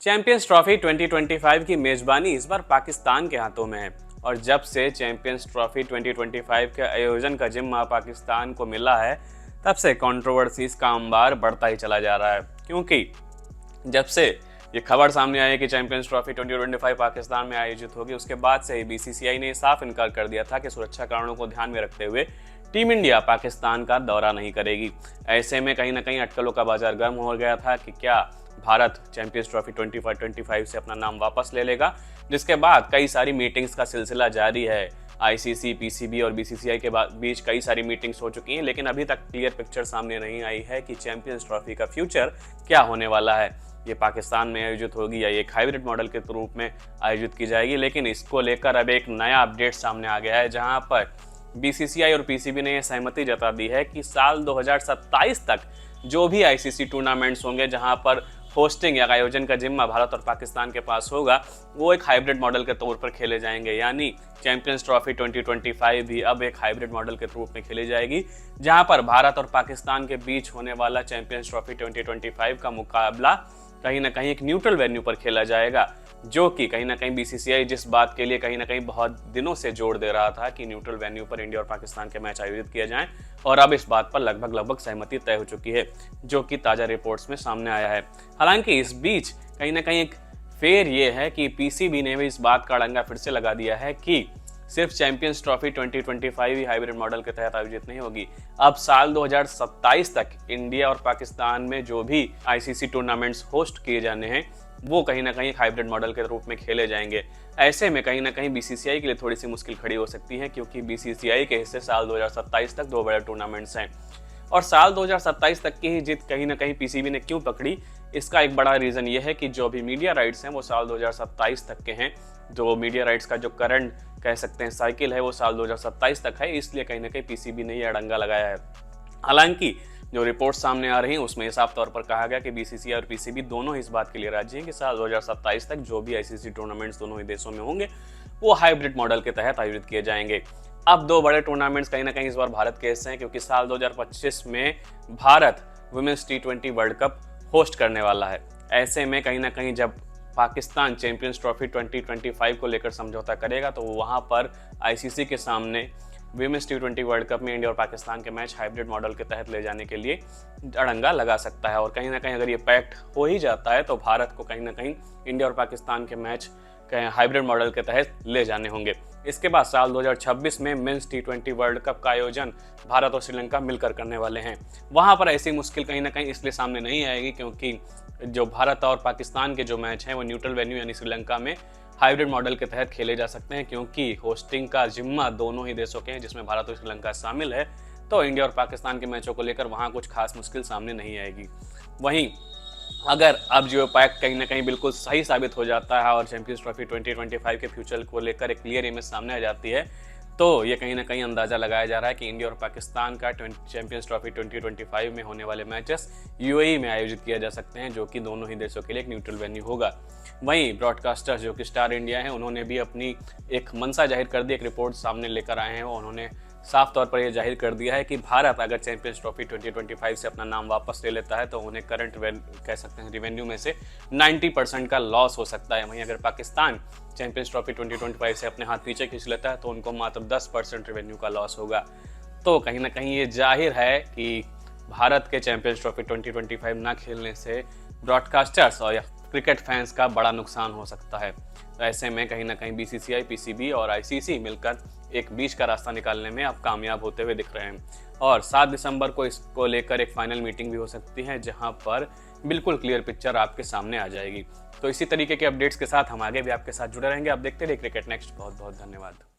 Champions trophy 2025 की मेजबानी इस बार पाकिस्तान के हाथों में है और जब से चैंपियंस ट्रॉफी 2025 के आयोजन का जिम्मा पाकिस्तान को मिला है तब से कंट्रोवर्सीज का अंबार बढ़ता ही चला जा रहा है। क्योंकि जब से ये खबर सामने आई कि चैंपियंस ट्रॉफी 2025 पाकिस्तान में आयोजित होगी, उसके बाद से ही बीसीसीआई ने साफ इनकार कर दिया था कि सुरक्षा कारणों को ध्यान में रखते हुए टीम इंडिया पाकिस्तान का दौरा नहीं करेगी। ऐसे में कहीं ना कहीं अटकलों का बाजार गर्म हो गया था कि क्या भारत चैंपियंस ट्रॉफी 2025 से अपना नाम वापस ले लेगा, जिसके बाद कई सारी मीटिंग्स का सिलसिला जारी है। आईसीसी, पीसीबी और बीसीसीआई के बीच कई सारी मीटिंग्स हो चुकी हैं, लेकिन अभी तक क्लियर पिक्चर सामने नहीं आई है कि चैंपियंस ट्रॉफी का फ्यूचर क्या होने वाला है। ये पाकिस्तान में आयोजित होगी या एक हाइब्रिड मॉडल के रूप में आयोजित की जाएगी। लेकिन इसको लेकर अब एक नया अपडेट सामने आ गया है, जहां पर बीसीसीआई और पीसीबी ने यह सहमति जता दी है कि साल 2027 तक जो भी आईसीसी टूर्नामेंट्स होंगे जहां पर होस्टिंग या आयोजन का जिम्मा भारत और पाकिस्तान के पास होगा, वो एक हाइब्रिड मॉडल के तौर पर खेले जाएंगे। यानी चैंपियंस ट्रॉफी 2025 भी अब एक हाइब्रिड मॉडल के रूप में खेली जाएगी, जहां पर भारत और पाकिस्तान के बीच होने वाला चैंपियंस ट्रॉफी 2025 का मुकाबला कहीं ना कहीं एक न्यूट्रल वेन्यू पर खेला जाएगा, जो कि कहीं ना कहीं बीसीसीआई जिस बात के लिए कहीं ना कहीं बहुत दिनों से जोर दे रहा था कि न्यूट्रल वेन्यू पर इंडिया और पाकिस्तान के मैच आयोजित किए जाएं, और अब इस बात पर लगभग सहमति तय हो चुकी है, जो कि ताजा रिपोर्ट्स में सामने आया है। हालांकि इस बीच कहीं ना कहीं एक फेर ये है कि पीसीबी ने भी इस बात का अड़ंगा फिर से लगा दिया है कि सिर्फ चैंपियंस ट्रॉफी 2025 ही हाइब्रिड मॉडल के तहत आयोजित नहीं होगी। अब साल 2027 तक इंडिया और पाकिस्तान में जो भी आईसीसी टूर्नामेंट्स होस्ट किए जाने हैं वो कहीं ना कहीं हाइब्रिड मॉडल के रूप में खेले जाएंगे। ऐसे में कहीं ना कहीं बीसीसीआई के लिए थोड़ी सी मुश्किल खड़ी हो सकती है, क्योंकि बीसीसीआई के हिस्से साल 2027 तक दो बड़े टूर्नामेंट्स हैं और साल 2027 तक की ही जीत कहीं ना कहीं पीसीबी ने क्यों पकड़ी, इसका एक बड़ा रीजन ये है कि जो भी मीडिया राइट्स हैं वो साल 2027 तक के हैं। जो मीडिया राइट्स का जो करंट कह सकते हैं साइकिल है वो साल 2027 तक है, इसलिए कहीं ना कहीं पीसीबी ने ये अड़ंगा लगाया है। हालांकि जो रिपोर्ट सामने आ रही हैं उसमें साफ तौर पर कहा गया कि बीसीसीआई और पीसीबी दोनों ही इस बात के लिए राजी हैं कि साल 2027 तक जो भी आईसीसी टूर्नामेंट्स दोनों ही देशों में होंगे वो हाइब्रिड मॉडल के तहत आयोजित किए जाएंगे। अब दो बड़े टूर्नामेंट्स कहीं ना कहीं इस बार भारत के हिस्से हैं, क्योंकि साल 2025 में Bharat women's T20 world cup host करने वाला है। ऐसे में कहीं ना कहीं जब पाकिस्तान चैंपियंस ट्रॉफी 2025 को लेकर समझौता करेगा तो वहां पर आईसीसी के सामने वुमेन्स T20 वर्ल्ड कप में इंडिया और पाकिस्तान के मैच हाइब्रिड मॉडल के तहत ले जाने के लिए अड़ंगा लगा सकता है। और कहीं ना कहीं अगर ये पैक्ट हो ही जाता है तो भारत को कहीं ना कहीं इंडिया और पाकिस्तान के मैच हाइब्रिड मॉडल के तहत ले जाने होंगे। इसके बाद साल 2026 में मेंस T20 वर्ल्ड कप का आयोजन भारत और श्रीलंका मिलकर करने वाले हैं। वहां पर ऐसी मुश्किल कहीं ना कहीं इसलिए सामने नहीं आएगी क्योंकि जो भारत और पाकिस्तान के जो मैच हैं वो न्यूट्रल वेन्यू यानी श्रीलंका में हाइब्रिड मॉडल के तहत खेले जा सकते हैं, क्योंकि होस्टिंग का जिम्मा दोनों ही देशों के हैं जिसमें भारत और श्रीलंका शामिल है। तो इंडिया और पाकिस्तान के मैचों को लेकर वहां कुछ खास मुश्किल सामने नहीं आएगी। वहीं अगर अब जो पैक्ट कहीं ना कहीं बिल्कुल सही साबित हो जाता है और चैंपियंस ट्रॉफी 2025 के फ्यूचर को लेकर एक क्लियर इमेज सामने आ जाती है, तो ये कहीं ना कहीं अंदाजा लगाया जा रहा है कि इंडिया और पाकिस्तान का चैंपियंस ट्रॉफी 2025 में होने वाले मैचेस यूएई में आयोजित किया जा सकते हैं, जो कि दोनों ही देशों के लिए एक न्यूट्रल वेन्यू होगा। वहीं ब्रॉडकास्टर्स जो कि स्टार इंडिया हैं उन्होंने भी अपनी एक मंशा जाहिर कर दी, एक रिपोर्ट सामने लेकर आए हैं। उन्होंने साफ तौर पर यह जाहिर कर दिया है कि भारत अगर चैंपियंस ट्रॉफी 2025 से अपना नाम वापस ले लेता है तो उन्हें करंट कह सकते हैं रिवेन्यू में से 90% का लॉस हो सकता है। वहीं अगर पाकिस्तान चैंपियंस ट्रॉफी 2025 से अपने हाथ पीछे खींच लेता है तो उनको मात्र 10% रेवेन्यू का लॉस होगा। तो कहीं ना कहीं ये जाहिर है कि भारत के चैंपियंस ट्रॉफी 2025 ना खेलने से ब्रॉडकास्टर्स और या क्रिकेट फैंस का बड़ा नुकसान हो सकता है। तो ऐसे में कहीं ना कहीं बीसीसीआई, पीसीबी और आईसीसी मिलकर एक बीच का रास्ता निकालने में अब कामयाब होते हुए दिख रहे हैं और 7 दिसंबर को इसको लेकर एक फाइनल मीटिंग भी हो सकती है, जहां पर बिल्कुल क्लियर पिक्चर आपके सामने आ जाएगी। तो इसी तरीके के अपडेट्स के साथ हम आगे भी आपके साथ जुड़े रहेंगे। आप देखते रहिए क्रिकेट नेक्स्ट। बहुत बहुत धन्यवाद।